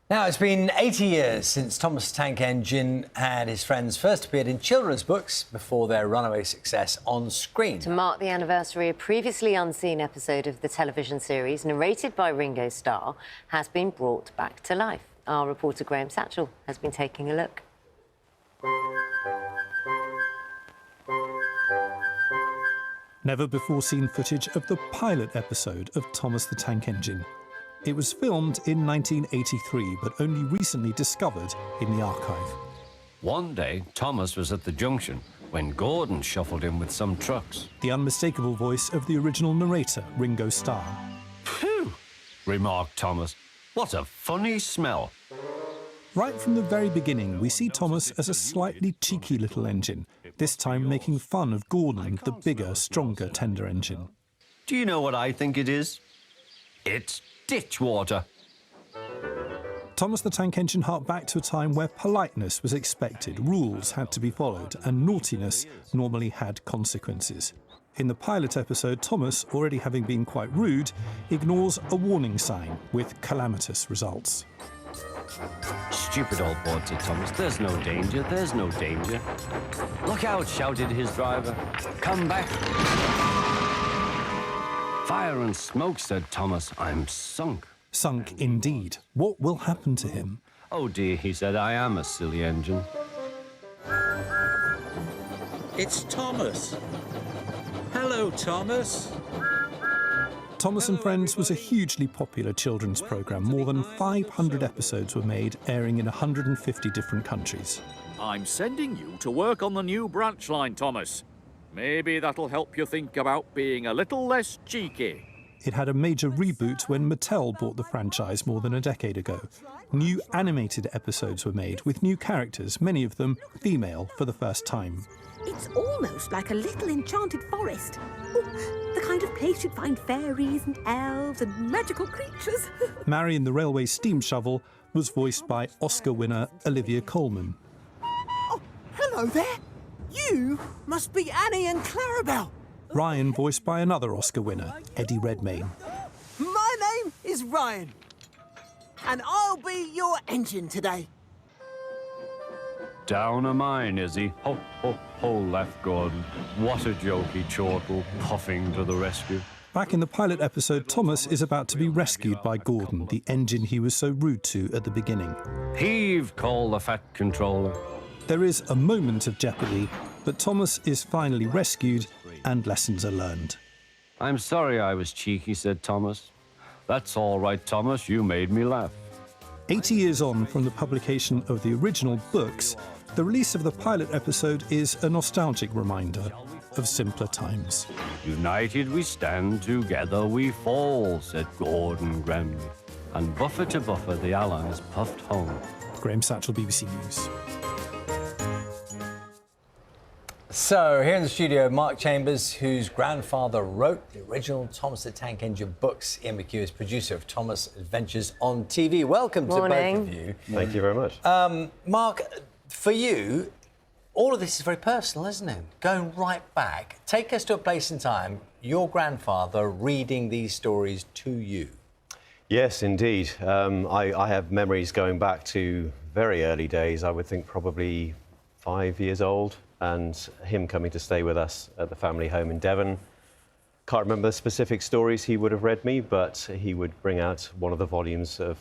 Now, it's been 80 years since Thomas the Tank Engine and his friends first appeared in children's books before their runaway success on screen. To mark the anniversary, a previously unseen episode of the television series, narrated by Ringo Starr, has been brought back to life. Our reporter Graham Satchell has been taking a look. Never-before-seen footage of the pilot episode of Thomas the Tank Engine. It was filmed in 1983, but only recently discovered in the archive. One day, Thomas was at the junction when Gordon shuffled in with some trucks. The unmistakable voice of the original narrator, Ringo Starr. "Phew," remarked Thomas. "What a funny smell." Right from the very beginning, we see Thomas as a slightly cheeky little engine, this time making fun of Gordon, the bigger, stronger tender engine. Do you know what I think it is? It's ditch water. Thomas the Tank Engine harked back to a time where politeness was expected, rules had to be followed, and naughtiness normally had consequences. In the pilot episode, Thomas, already having been quite rude, ignores a warning sign with calamitous results. "Stupid old boat," said Thomas. "There's no danger, there's no danger." "Look out," shouted his driver. "Come back." "Fire and smoke," said Thomas. "I'm sunk." Sunk indeed. What will happen to him? "Oh dear," he said, "I am a silly engine." It's Thomas. Hello, Thomas. Thomas and Friends was a hugely popular children's programme. More than 500 episodes were made, airing in 150 different countries. I'm sending you to work on the new branch line, Thomas. Maybe that'll help you think about being a little less cheeky. It had a major reboot when Mattel bought the franchise more than a decade ago. New animated episodes were made with new characters, many of them female for the first time. It's almost like a little enchanted forest. Oh, the kind of place you'd find fairies and elves and magical creatures. Marion the Railway Steam Shovel was voiced by Oscar winner Olivia Colman. Oh, hello there. You must be Annie and Clarabelle. Ryan voiced by another Oscar winner, Eddie Redmayne. My name is Ryan, and I'll be your engine today. "Down a mine, is he? Ho, ho, ho," laughed Gordon. "What a jokey chortle, puffing to the rescue." Back in the pilot episode, Thomas is about to be rescued by Gordon, the engine he was so rude to at the beginning. "Heave," called the Fat Controller. There is a moment of jeopardy, but Thomas is finally rescued and lessons are learned. "I'm sorry I was cheeky," said Thomas. "That's all right, Thomas, you made me laugh." 80 years on from the publication of the original books, the release of the pilot episode is a nostalgic reminder of simpler times. "United we stand, together we fall," said Gordon grandly. And buffer to buffer, the Allies puffed home. Graham Satchell, BBC News. So, here in the studio, Mark Chambers, whose grandfather wrote the original Thomas the Tank Engine books. Ian McCue's producer of Thomas Adventures on TV. Welcome to both of you. Thank you very much. Mark, for you, all of this is very personal, isn't it? Going right back. Take us to a place in time, your grandfather reading these stories to you. Yes, indeed. I have memories going back to very early days. I would think probably 5 years old, and him coming to stay with us at the family home in Devon. Can't remember the specific stories he would have read me, but he would bring out one of the volumes of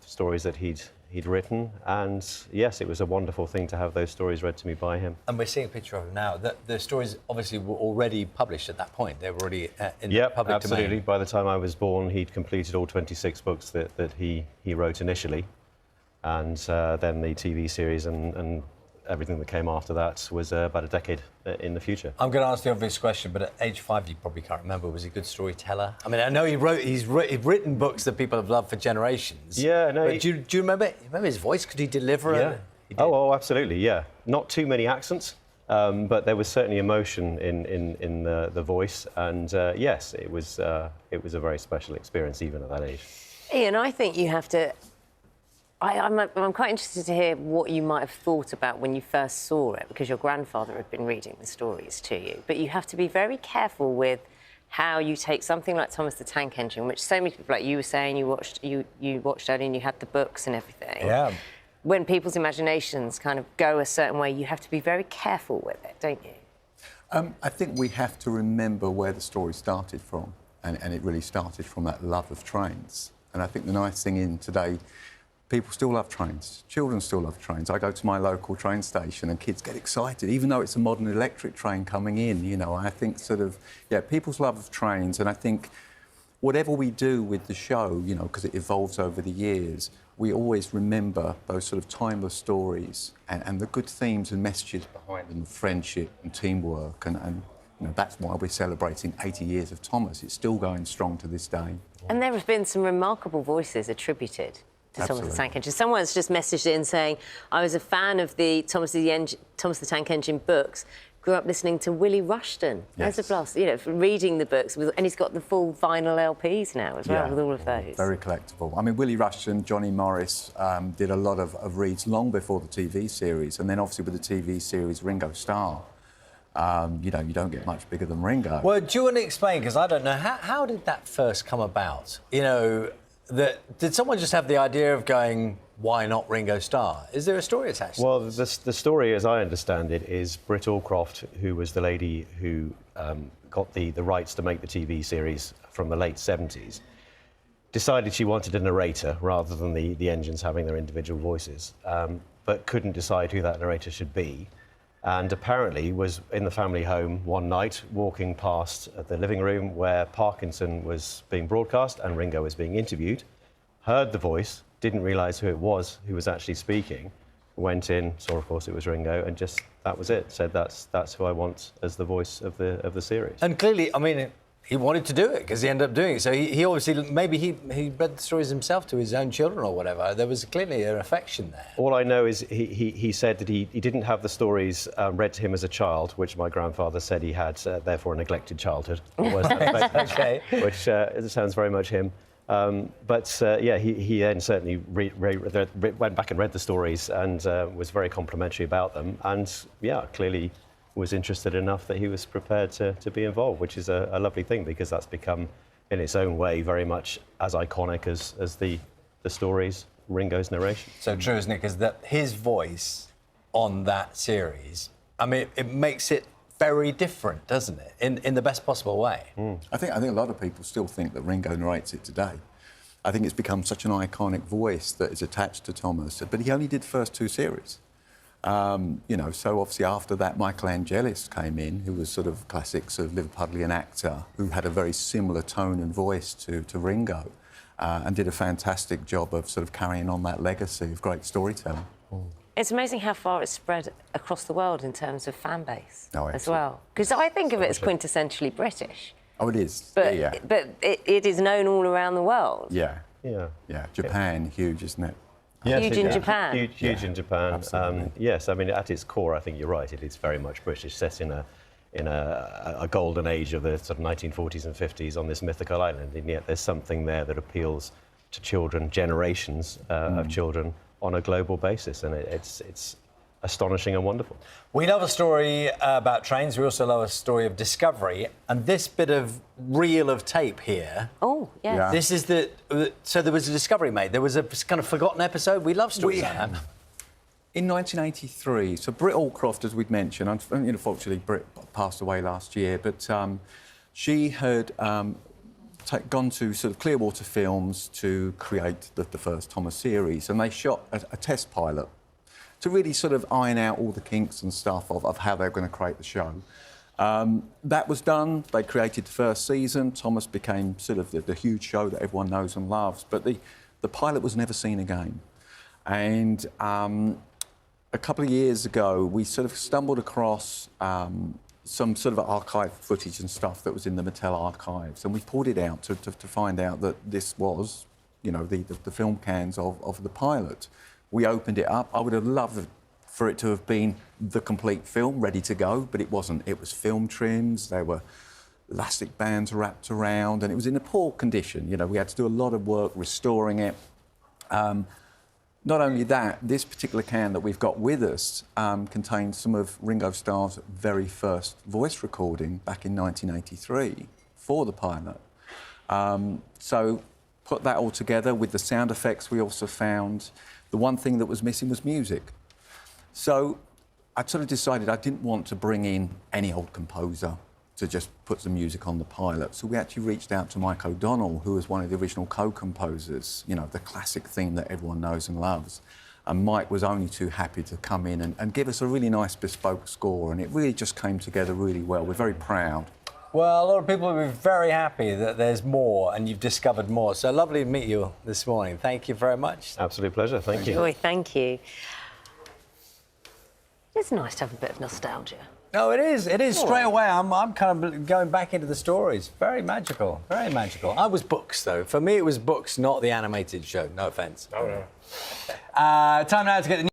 stories that he'd written. And yes, it was a wonderful thing to have those stories read to me by him. And we're seeing a picture of him now. The stories obviously were already published at that point. They were already in the public absolutely. domain. By the time I was born, he'd completed all 26 books that he wrote initially. And then the TV series and everything that came after that was about a decade in the future. I'm going to ask the obvious question, but at age 5, you probably can't remember. Was he a good storyteller? I mean, I know he's written books that people have loved for generations. Yeah, no. But do you remember his voice? Could he deliver it? Oh, absolutely, yeah. Not too many accents, but there was certainly emotion in the voice. And yes, it was a very special experience even at that age. Ian, I think you have to... I'm quite interested to hear what you might have thought about when you first saw it, because your grandfather had been reading the stories to you. But you have to be very careful with how you take something like Thomas the Tank Engine, which so many people, like you were saying, you watched early and you had the books and everything. Yeah. When people's imaginations kind of go a certain way, you have to be very careful with it, don't you? I think we have to remember where the story started from, and it really started from that love of trains. And I think the nice thing in today, people still love trains. Children still love trains. I go to my local train station and kids get excited, even though it's a modern electric train coming in, you know. I think people's love of trains, and I think whatever we do with the show, you know, because it evolves over the years, we always remember those sort of timeless stories and the good themes and messages behind them, friendship and teamwork, and you know, that's why we're celebrating 80 years of Thomas. It's still going strong to this day. And there have been some remarkable voices attributed to Thomas the Tank Engine. Someone's just messaged in saying, I was a fan of the Thomas the Tank Engine books, grew up listening to Willie Rushton. Yes. There's a blast, you know, reading the books, and he's got the full vinyl LPs now as well, with all of those. Very collectible. I mean, Willie Rushton, Johnny Morris did a lot of reads long before the TV series, and then obviously with the TV series Ringo Starr, you know, you don't get much bigger than Ringo. Well, do you want to explain, because I don't know, how did that first come about? You know, did someone just have the idea of going, why not Ringo Starr? Is there a story attached to Well, this? the story, as I understand it, is Britt Allcroft, who was the lady who got the rights to make the TV series from the late 70s, decided she wanted a narrator rather than the engines having their individual voices, but couldn't decide who that narrator should be. And apparently was in the family home one night, walking past the living room where Parkinson was being broadcast and Ringo was being interviewed, heard the voice, didn't realise who it was who was actually speaking, went in, saw, of course, it was Ringo, and just, that was it. Said, that's who I want as the voice of the series. And clearly, I mean, he wanted to do it because he ended up doing it. So he obviously, maybe he read the stories himself to his own children or whatever. There was clearly an affection there. All I know is he said that he didn't have the stories read to him as a child, which my grandfather said he had, therefore a neglected childhood. Okay. Which sounds very much him. Yeah, he then certainly went back and read the stories and was very complimentary about them. And yeah, clearly was interested enough that he was prepared to be involved, which is a lovely thing, because that's become, in its own way, very much as iconic as the stories, Ringo's narration. So true, isn't it? Because his voice on that series, I mean, it makes it very different, doesn't it? In the best possible way. Mm. I think a lot of people still think that Ringo narrates it today. I think it's become such an iconic voice that is attached to Thomas, but he only did the first two series. You know, so obviously after that, Michael Angelis came in, who was sort of classic sort of Liverpudlian actor, who had a very similar tone and voice to Ringo, and did a fantastic job of sort of carrying on that legacy of great storytelling. Mm. It's amazing how far it's spread across the world in terms of fan base as well. Because I think of it as quintessentially British. Oh, it is. But, yeah. But it is known all around the world. Yeah. Japan, huge, isn't it? Yes, huge in Japan. Huge in Japan. Yes, I mean, at its core, I think you're right. It is very much British, set in a golden age of the sort of 1940s and 50s on this mythical island, and yet there's something there that appeals to children, generations of children, on a global basis, and it's astonishing and wonderful. We love a story about trains. We also love a story of discovery. And this bit of reel of tape here. Oh, yes. Yeah. This is so there was a discovery made. There was a kind of forgotten episode. We love stories like that. In 1983, so Britt Allcroft, as we'd mentioned, unfortunately Britt passed away last year, but she had gone to sort of Clearwater Films to create the first Thomas series, and they shot a test pilot to really sort of iron out all the kinks and stuff of how they were going to create the show. That was done. They created the first season. Thomas became sort of the huge show that everyone knows and loves, but the pilot was never seen again. And a couple of years ago, we sort of stumbled across some sort of archive footage and stuff that was in the Mattel archives, and we pulled it out to find out that this was, you know, the film cans of the pilot. We opened it up. I would have loved for it to have been the complete film, ready to go, but it wasn't. It was film trims, there were elastic bands wrapped around, and it was in a poor condition. You know, we had to do a lot of work restoring it. Not only that, this particular can that we've got with us contains some of Ringo Starr's very first voice recording back in 1983 for the pilot. So put that all together with the sound effects we also found. The one thing that was missing was music. So I sort of decided I didn't want to bring in any old composer to just put some music on the pilot. So we actually reached out to Mike O'Donnell, who was one of the original co-composers, you know, the classic theme that everyone knows and loves. And Mike was only too happy to come in and give us a really nice bespoke score, and it really just came together really well. We're very proud. Well, a lot of people will be very happy that there's more and you've discovered more. So lovely to meet you this morning. Thank you very much. Absolute pleasure. Thank you. Joy, thank you. It's nice to have a bit of nostalgia. No, it is. It is. Straight away, I'm kind of going back into the stories. Very magical. Very magical. I was books, though. For me, it was books, not the animated show. No offence. Oh, no. Time now to get the